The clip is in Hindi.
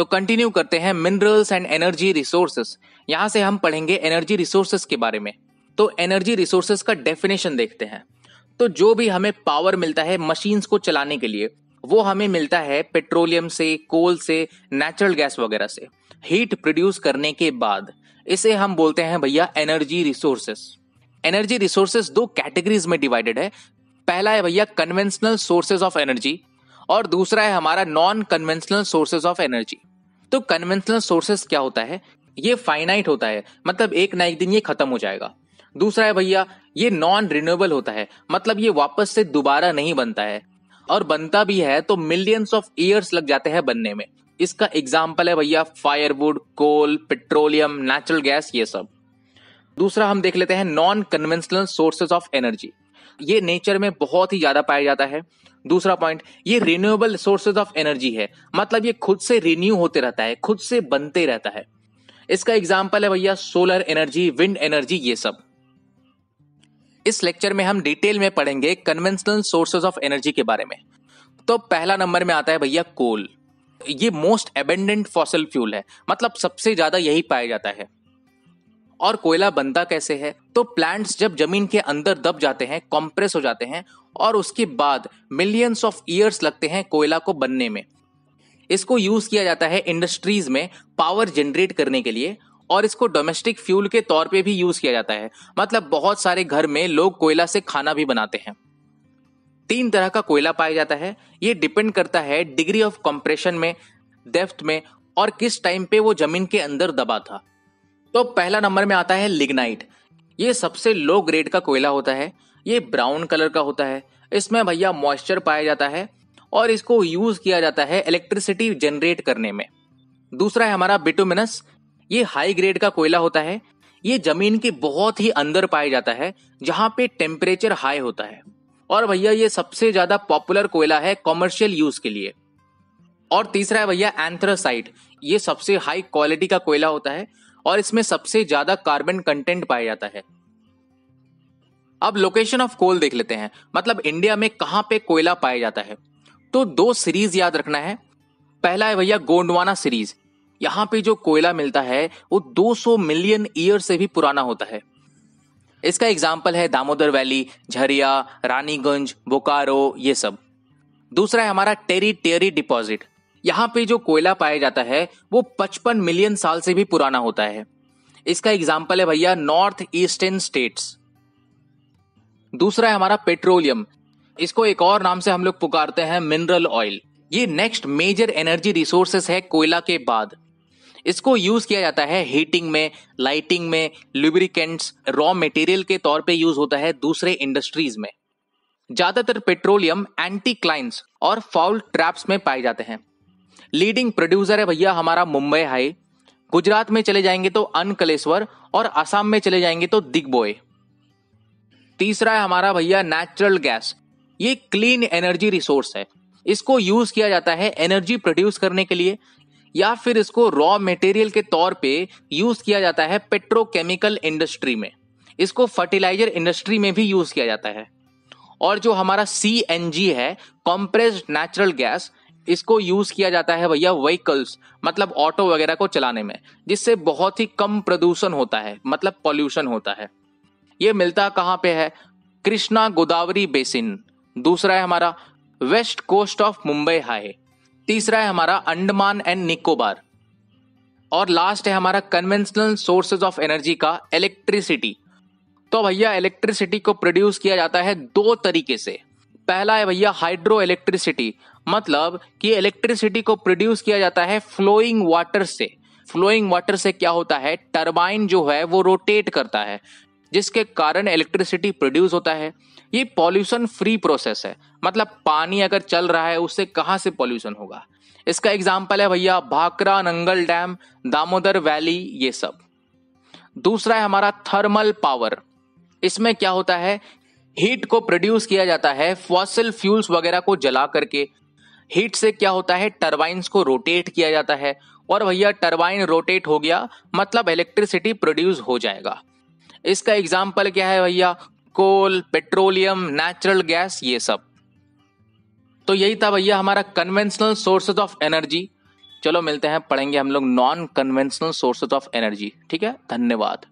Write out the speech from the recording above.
तो कंटिन्यू करते हैं मिनरल्स एंड एनर्जी रिसोर्सेस। यहां से हम पढ़ेंगे एनर्जी रिसोर्सेस के बारे में। तो एनर्जी रिसोर्सेस का डेफिनेशन देखते हैं। तो जो भी हमें पावर मिलता है मशीन्स को चलाने के लिए, वो हमें मिलता है पेट्रोलियम से, कोल से, नेचुरल गैस वगैरह से। हीट प्रोड्यूस करने के बाद इसे हम बोलते हैं भैया एनर्जी रिसोर्सेस। एनर्जी रिसोर्सेस दो कैटेगरीज में डिवाइडेड है। पहला है भैया कन्वेंशनल सोर्सेज ऑफ एनर्जी और दूसरा है हमारा non conventional sources of energy. तो कन्वेंशनल सोर्सेज क्या होता है? ये फाइनाइट होता है, मतलब एक ना एक दिन ये खत्म हो जाएगा। दूसरा है भैया ये नॉन रिन्यूएबल होता है, मतलब ये वापस से दोबारा नहीं बनता है, और बनता भी है तो मिलियंस ऑफ ईयर्स लग जाते हैं बनने में। इसका एग्जाम्पल है भैया फायरवुड, कोल, पेट्रोलियम, नेचुरल गैस, ये सब। दूसरा हम देख लेते हैं non conventional sources of energy. ये नेचर में बहुत ही ज्यादा पाया जाता है। दूसरा पॉइंट, ये रिन्यूएबल सोर्सेज ऑफ एनर्जी है, मतलब ये खुद से रिन्यू होते रहता है, खुद से बनते रहता है। इसका एग्जाम्पल है भैया सोलर एनर्जी, विंड एनर्जी, ये सब। इस लेक्चर में हम डिटेल में पढ़ेंगे कन्वेंशनल सोर्सेज ऑफ एनर्जी के बारे में। तो पहला नंबर में आता है भैया कोल। ये मोस्ट एबेंडेंट फॉसिल फ्यूल है, मतलब सबसे ज्यादा यही पाया जाता है। और कोयला बनता कैसे है? तो प्लांट्स जब जमीन के अंदर दब जाते हैं, कंप्रेस हो जाते हैं, और उसके बाद मिलियंस ऑफ ईयर्स लगते हैं कोयला को बनने में। इसको यूज किया जाता है इंडस्ट्रीज में पावर जनरेट करने के लिए, और इसको डोमेस्टिक फ्यूल के तौर पे भी यूज किया जाता है, मतलब बहुत सारे घर में लोग कोयला से खाना भी बनाते हैं। 3 तरह का कोयला पाया जाता है। ये डिपेंड करता है डिग्री ऑफ कंप्रेशन में, डेप्थ में, और किस टाइम पे वो जमीन के अंदर दबा था। तो पहला नंबर में आता है लिग्नाइट। ये सबसे लो ग्रेड का कोयला होता है। ये ब्राउन कलर का होता है। इसमें भैया मॉइस्चर पाया जाता है और इसको यूज किया जाता है इलेक्ट्रिसिटी जनरेट करने में। दूसरा है हमारा बिटुमिनस। ये हाई ग्रेड का कोयला होता है। ये जमीन के बहुत ही अंदर पाया जाता है, जहां पे टेम्परेचर हाई होता है। और भैया ये सबसे ज्यादा पॉपुलर कोयला है कॉमर्शियल यूज के लिए। और तीसरा है भैया एंथ्रासाइट। ये सबसे हाई क्वालिटी का कोयला होता है और इसमें सबसे ज्यादा कार्बन कंटेंट पाया जाता है। अब लोकेशन ऑफ कोल देख लेते हैं, मतलब इंडिया में कहां पे कोयला पाया जाता है। तो 2 सीरीज याद रखना है। पहला है भैया गोंडवाना सीरीज। यहां पे जो कोयला मिलता है वो 200 मिलियन ईयर से भी पुराना होता है। इसका एग्जाम्पल है दामोदर वैली, झरिया, रानीगंज, बोकारो, ये सब। दूसरा है हमारा टेरी डिपॉजिट। यहाँ पे जो कोयला पाया जाता है वो 55 मिलियन साल से भी पुराना होता है। इसका एग्जाम्पल है भैया नॉर्थ ईस्टर्न स्टेट्स। दूसरा है हमारा पेट्रोलियम। इसको एक और नाम से हम लोग पुकारते हैं मिनरल ऑयल। ये नेक्स्ट मेजर एनर्जी रिसोर्सेस है कोयला के बाद। इसको यूज किया जाता है हीटिंग में, लाइटिंग में, लुब्रिकेंट्स, रॉ मटेरियल के तौर पे यूज होता है दूसरे इंडस्ट्रीज में। ज्यादातर पेट्रोलियम एंटीक्लाइंस और फाउल ट्रैप्स में पाए जाते हैं। लीडिंग प्रोड्यूसर है भैया हमारा मुंबई हाई। गुजरात में चले जाएंगे तो अनकलेश्वर, और असम में चले जाएंगे तो दिग्बोय। तीसरा है हमारा भैया नेचुरल गैस। ये क्लीन एनर्जी रिसोर्स है। इसको यूज किया जाता है एनर्जी प्रोड्यूस करने के लिए, या फिर इसको रॉ मटेरियल के तौर पे यूज किया जाता है पेट्रोकेमिकल इंडस्ट्री में। इसको फर्टिलाइजर इंडस्ट्री में भी यूज किया जाता है। और जो हमारा CNG है, कंप्रेस्ड नेचुरल गैस, इसको यूज किया जाता है भैया व्हीकल्स, मतलब ऑटो वगैरह को चलाने में, जिससे बहुत ही कम प्रदूषण होता है, मतलब पॉल्यूशन होता है। ये मिलता कहां पे है? कृष्णा गोदावरी बेसिन। दूसरा है हमारा west coast of Mumbai high. तीसरा है हमारा अंडमान एंड निकोबार। और लास्ट है हमारा कन्वेंशनल सोर्सेज ऑफ एनर्जी का इलेक्ट्रिसिटी। तो भैया इलेक्ट्रिसिटी को प्रोड्यूस किया जाता है 2 तरीके से। पहला है भैया हाइड्रो इलेक्ट्रिसिटी, मतलब कि इलेक्ट्रिसिटी को प्रोड्यूस किया जाता है फ्लोइंग वाटर से। फ्लोइंग वाटर से क्या होता है? टरबाइन जो है वो रोटेट करता है, जिसके कारण इलेक्ट्रिसिटी प्रोड्यूस होता है। ये पॉल्यूशन फ्री प्रोसेस है, मतलब पानी अगर चल रहा है उससे कहां से पॉल्यूशन होगा। इसका एग्जाम्पल है भैया भाखरा नंगल डैम, दामोदर वैली, ये सब। दूसरा है हमारा थर्मल पावर। इसमें क्या होता है? हीट को प्रोड्यूस किया जाता है फॉसिल फ्यूल्स वगैरह को जला करके। हीट से क्या होता है? टरबाइन्स को रोटेट किया जाता है, और भैया टरबाइन रोटेट हो गया मतलब इलेक्ट्रिसिटी प्रोड्यूस हो जाएगा। इसका एग्जाम्पल क्या है भैया? कोल, पेट्रोलियम, नेचुरल गैस, ये सब। तो यही था भैया हमारा कन्वेंशनल सोर्सेज ऑफ एनर्जी। चलो मिलते हैं, पढ़ेंगे हम लोग non conventional sources of energy. ठीक है, धन्यवाद।